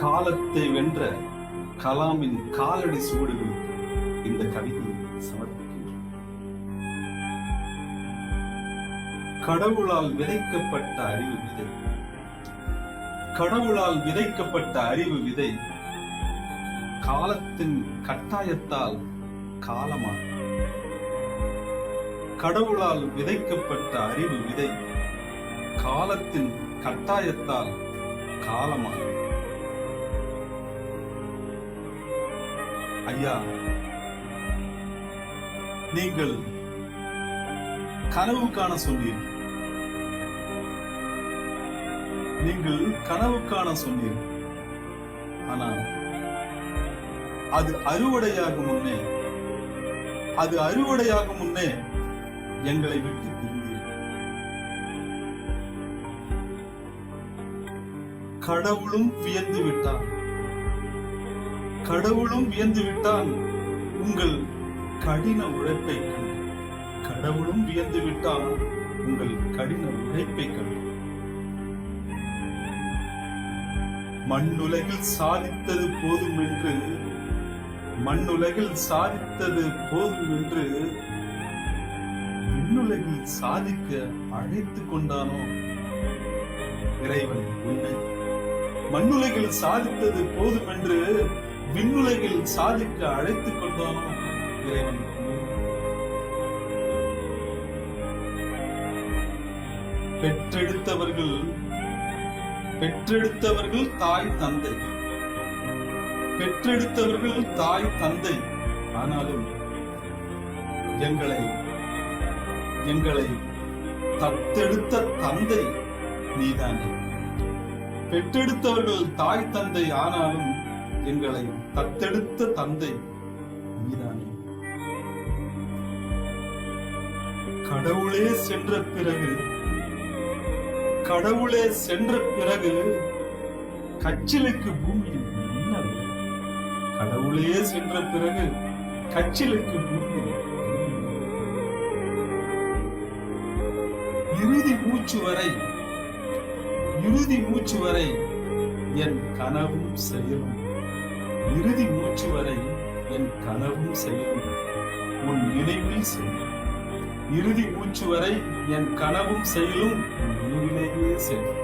காலத்தை வென்ற கலாமின் காலடி சுவடுகளுக்கு இந்த கவிதையை சமர்ப்பிக்கின்றோம். கடவுளால் விதைக்கப்பட்ட அறிவு விதை, கடவுளால் விதைக்கப்பட்ட அறிவு விதை காலத்தின் கட்டாயத்தால் காலமாக, கடவுளால் விதைக்கப்பட்ட அறிவு விதை காலத்தின் கட்டாயத்தால் காலமாக. ஐயா, நீங்கள் கனவு காண சொன்னீர்கள், நீங்கள் கனவு காண சொன்னீர்கள். ஆனால் அது அறுவடையாகும் முன்னே, அது அறுவடையாகும் முன்னே எங்களை விட்டு பிரிந்தீர்கள். கடவுளும் வியந்து விட்டார், கடவுளும் வியந்து விட்டான் உங்கள் கடின உழைப்பை கண்டு, கடவுளும் வியந்து விட்டான் உங்கள் கடின உழைப்பை கண்டு. மண்ணுலகில் சாதித்தது போதும் என்று, மண்ணுலகில் சாதித்தது போதும் என்று விண்ணுலகில் சாதிக்க அழைத்துக் கொண்டானோ இறைவன் உன்னை. மண்ணுலகில் சாதித்தது போதும் என்று விண்ணுலகில் சாதிக்க அழைத்துக் கொண்டானோ இறைவன். பெற்றெடுத்தவர்கள் பெற்றெடுத்தவர்கள் தாய் தந்தை, பெற்றெடுத்தவர்கள் தாய் தந்தை. ஆனாலும் எங்களை எங்களை தத்தெடுத்த தந்தை நீதானே. பெற்றெடுத்தவர்கள் தாய் தந்தை, ஆனாலும் எங்களை தத்தெடுத்த தந்தை நீதானே. கடவுளே சென்ற பிறகு, கடவுளே சென்ற பிறகு கச்சிலுக்கு பூமியில் என்ன வேலை? கடவுளே சென்ற பிறகு கச்சிலுக்கு பூமியில் இறுதி மூச்சு வரை, இறுதி மூச்சு வரை என் கனவும் செயலும், இறுதி மூச்சு வரை என் கனவும் செயலும் உன் நினைவில் செல்லும். இறுதி மூச்சு வரை என் கனவும் செயலும் உன் நினைவிலேயே செல்லும்.